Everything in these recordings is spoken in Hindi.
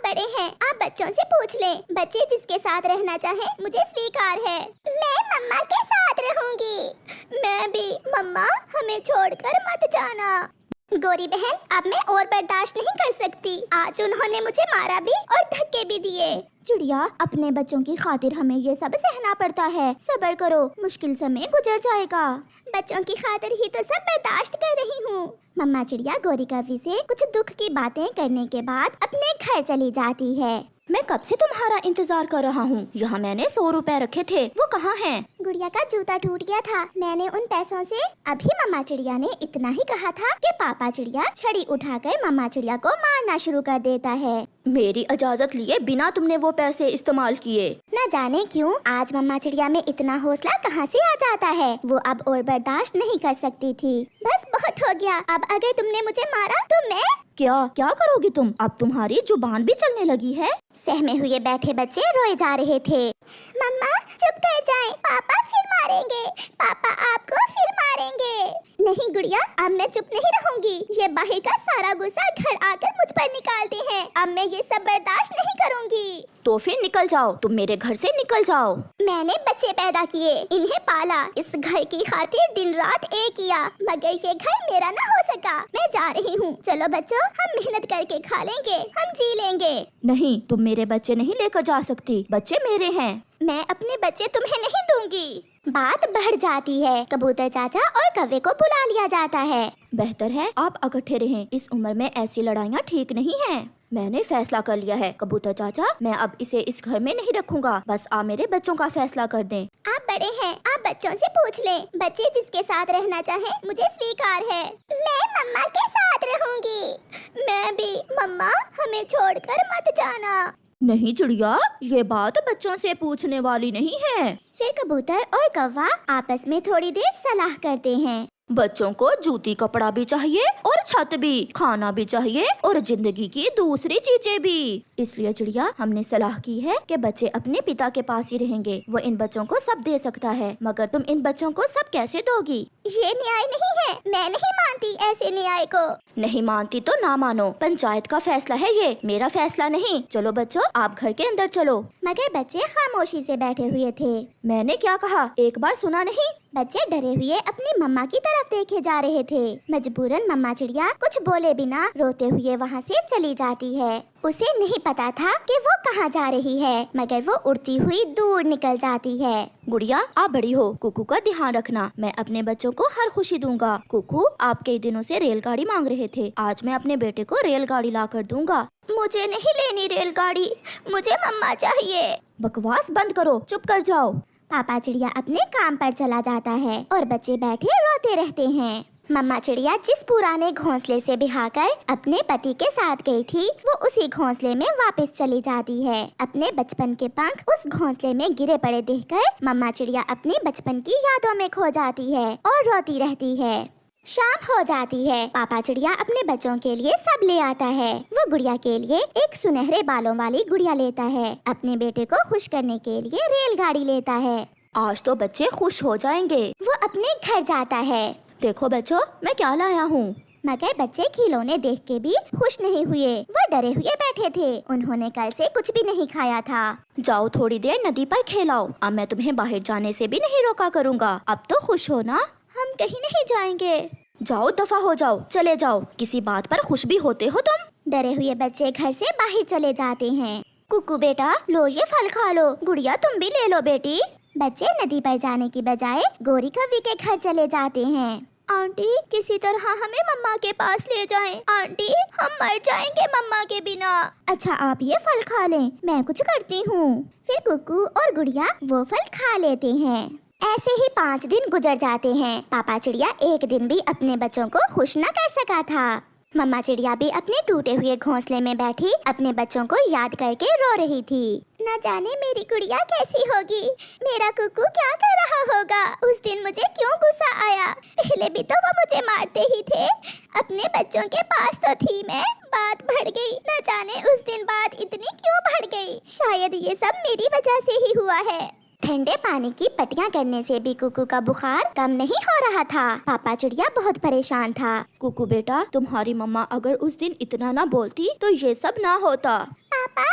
बड़े हैं, आप बच्चों से पूछ लें। बच्चे जिसके साथ रहना चाहे मुझे स्वीकार है। मैं मम्मा के साथ रहूंगी। मैं भी। मम्मा हमें छोड़कर मत जाना। गोरी बहन, अब मैं और बर्दाश्त नहीं कर सकती। आज उन्होंने मुझे मारा भी और धक्के भी दिए। चिड़िया, अपने बच्चों की खातिर हमें ये सब सहना पड़ता है। सब्र करो, मुश्किल समय गुजर जाएगा। बच्चों की खातिर ही तो सब बर्दाश्त कर रही हूँ। मम्मा चिड़िया गोरी कव्वी से कुछ दुख की बातें करने के बाद अपने घर चली जाती है। मैं कब से तुम्हारा इंतजार कर रहा हूँ। यहाँ मैंने 100 रुपए रखे थे, वो कहाँ हैं? गुड़िया का जूता टूट गया था। मैंने उन पैसों से अभी मम्मा चिड़िया ने इतना ही कहा था कि पापा चिड़िया छड़ी उठाकर मम्मा चिड़िया को मारना शुरू कर देता है। मेरी इजाजत लिए बिना तुमने वो पैसे इस्तेमाल किए। न जाने क्यों आज मम्मा चिड़िया में इतना हौसला कहाँ से आ जाता है। वो अब और बर्दाश्त नहीं कर सकती थी। बस बहुत हो गया। अब अगर तुमने मुझे मारा तो मैं क्या क्या करोगी तुम? अब तुम्हारी जुबान भी चलने लगी है। सहमे हुए बैठे बच्चे रोए जा रहे थे। मम्मा चुप कर जाएं, पापा फिर मारेंगे। पापा आपको फिर मारेंगे। नहीं गुड़िया, अब मैं चुप नहीं रहूंगी। ये बाहर का सारा गुस्सा घर आकर मुझ पर निकालते हैं। अब मैं ये सब बर्दाश्त नहीं करूंगी। तो फिर निकल जाओ, तुम मेरे घर से निकल जाओ। मैंने बच्चे पैदा किए, इन्हें पाला, इस घर की खातिर दिन रात एक किया, मगर ये घर मेरा ना हो सका। मैं जा रही हूँ। चलो बच्चों, हम मेहनत करके खा लेंगे, हम जी लेंगे। नहीं, तुम मेरे बच्चे नहीं लेकर जा सकती। बच्चे मेरे हैं। मैं अपने बच्चे तुम्हें नहीं दूंगी। बात बढ़ जाती है। कबूतर चाचा और कव्वे को बुला लिया जाता है। बेहतर है आप इकट्ठे रहें। इस उम्र में ऐसी लड़ाइयाँ ठीक नहीं हैं। मैंने फैसला कर लिया है कबूतर चाचा, मैं अब इसे इस घर में नहीं रखूंगा। बस आप मेरे बच्चों का फैसला कर दें। आप बड़े हैं, आप बच्चों से पूछ लें। बच्चे जिसके साथ रहना चाहे मुझे स्वीकार है। मैं मम्मा के साथ रहूंगी। मैं भी। मम्मा हमें छोड़कर मत जाना। नहीं चिड़िया, ये बात बच्चों से पूछने वाली नहीं है। फिर कबूतर और कौवा आपस में थोड़ी देर सलाह करते हैं। बच्चों को जूती कपड़ा भी चाहिए और छत भी, खाना भी चाहिए और जिंदगी की दूसरी चीजें भी। इसलिए चिड़िया, हमने सलाह की है कि बच्चे अपने पिता के पास ही रहेंगे। वो इन बच्चों को सब दे सकता है, मगर तुम इन बच्चों को सब कैसे दोगी? ये न्याय नहीं है। मैं नहीं मानती ऐसे न्याय को। नहीं मानती तो ना मानो, पंचायत का फैसला है ये, मेरा फैसला नहीं। चलो बच्चों, आप घर के अंदर चलो। मगर बच्चे खामोशी से बैठे हुए थे। मैंने क्या कहा, एक बार सुना नहीं? बच्चे डरे हुए अपनी मम्मा की तरफ देखे जा रहे थे। मजबूरन मम्मा चिड़िया कुछ बोले बिना रोते हुए वहाँ से चली जाती है। उसे नहीं पता था कि वो कहाँ जा रही है, मगर वो उड़ती हुई दूर निकल जाती है। गुड़िया, आप बड़ी हो, कुकू का ध्यान रखना। मैं अपने बच्चों को हर खुशी दूंगा। कुकू, आप कई दिनों से रेलगाड़ी मांग रहे थे, आज मैं अपने बेटे को रेलगाड़ी ला कर दूंगा। मुझे नहीं लेनी रेलगाड़ी, मुझे मम्मा चाहिए। बकवास बंद करो, चुप कर जाओ। पापा चिड़िया अपने काम पर चला जाता है और बच्चे बैठे रोते रहते हैं। मम्मा चिड़िया जिस पुराने घोंसले से बिहाकर अपने पति के साथ गई थी, वो उसी घोंसले में वापस चली जाती है। अपने बचपन के पंख उस घोंसले में गिरे पड़े देखकर मम्मा चिड़िया अपने बचपन की यादों में खो जाती है और रोती रहती है। शाम हो जाती है। पापा चिड़िया अपने बच्चों के लिए सब ले आता है। वो गुड़िया के लिए एक सुनहरे बालों वाली गुड़िया लेता है। अपने बेटे को खुश करने के लिए रेलगाड़ी लेता है। आज तो बच्चे खुश हो जाएंगे। वो अपने घर जाता है। देखो बच्चों, मैं क्या लाया हूँ। मगर बच्चे खिलौने देख के भी खुश नहीं हुए। वो डरे हुए बैठे थे। उन्होंने कल से कुछ भी नहीं खाया था। जाओ थोड़ी देर नदी पर खेलाओ। अब मैं तुम्हें बाहर जाने से भी नहीं रोका करूँगा। अब तो खुश हो ना? हम कहीं नहीं जाएंगे। जाओ दफा हो जाओ, चले जाओ। किसी बात पर खुश भी होते हो तुम। डरे हुए बच्चे घर से बाहर चले जाते हैं। कुकू बेटा, लो ये फल खा लो। गुड़िया तुम भी ले लो बेटी। बच्चे नदी पर जाने की बजाय गोरी कव्वी के घर चले जाते हैं। आंटी, किसी तरह हमें मम्मा के पास ले जाएं। आंटी, हम मर जाएंगे मम्मा के बिना। अच्छा, आप ये फल खा लें, मैं कुछ करती हूँ। फिर कुकू और गुड़िया वो फल खा लेते हैं। ऐसे ही 5 दिन गुजर जाते हैं। पापा चिड़िया एक दिन भी अपने बच्चों को खुश न कर सका था। मम्मा चिड़िया भी अपने टूटे हुए घोंसले में बैठी अपने बच्चों को याद करके रो रही थी। न जाने मेरी गुड़िया कैसी होगी, मेरा कुकू क्या कर रहा होगा। उस दिन मुझे क्यों गुस्सा आया, पहले भी तो वो मुझे मारते ही थे। अपने बच्चों के पास तो थी मैं। बात बढ़ गई, न जाने उस दिन बात इतनी क्यों बढ़ गई। शायद ये सब मेरी वजह से ही हुआ है। ठंडे पानी की पटियां करने से भी कुकू का बुखार कम नहीं हो रहा था। पापा चिड़िया बहुत परेशान था। कुकू बेटा, तुम्हारी मम्मा अगर उस दिन इतना ना बोलती तो ये सब ना होता। पापा,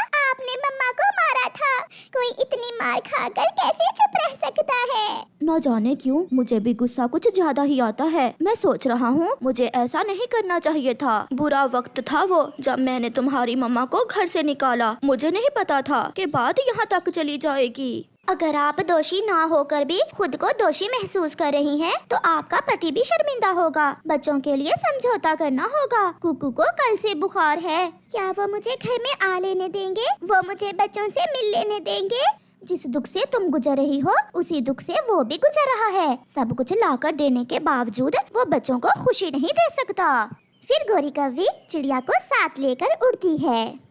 था। कोई इतनी मार खाकर कैसे चुप रह सकता है? न जाने क्यों मुझे भी गुस्सा कुछ ज्यादा ही आता है। मैं सोच रहा हूँ मुझे ऐसा नहीं करना चाहिए था। बुरा वक्त था वो जब मैंने तुम्हारी मम्मा को घर से निकाला। मुझे नहीं पता था कि बात यहाँ तक चली जाएगी। अगर आप दोषी ना होकर भी खुद को दोषी महसूस कर रही हैं, तो आपका पति भी शर्मिंदा होगा। बच्चों के लिए समझौता करना होगा। कुकू को कल से बुखार है। क्या वो मुझे घर में आ लेने देंगे? वो मुझे बच्चों से मिल लेने देंगे? जिस दुख से तुम गुजर रही हो, उसी दुख से वो भी गुजर रहा है। सब कुछ लाकर देने के बावजूद वो बच्चों को खुशी नहीं दे सकता। फिर गोरी कौवी चिड़िया को साथ लेकर उड़ती है।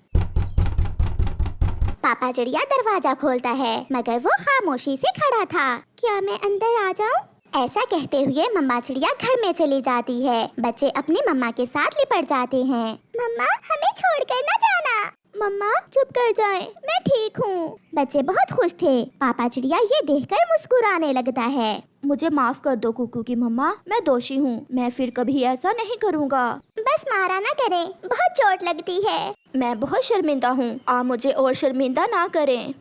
पापा चिड़िया दरवाजा खोलता है, मगर वो खामोशी से खड़ा था। क्या मैं अंदर आ जाऊं? ऐसा कहते हुए मम्मा चिड़िया घर में चली जाती है। बच्चे अपनी मम्मा के साथ लिपट जाते हैं। मम्मा, हमें छोड़कर न जाना। मम्मा चुप कर जाएं, मैं ठीक हूँ। बच्चे बहुत खुश थे। पापा चिड़िया ये देखकर मुस्कुराने लगता है। मुझे माफ कर दो कुकू की मम्मा, मैं दोषी हूँ। मैं फिर कभी ऐसा नहीं करूँगा। बस मारा ना करें, बहुत चोट लगती है। मैं बहुत शर्मिंदा हूँ। आप मुझे और शर्मिंदा ना करें।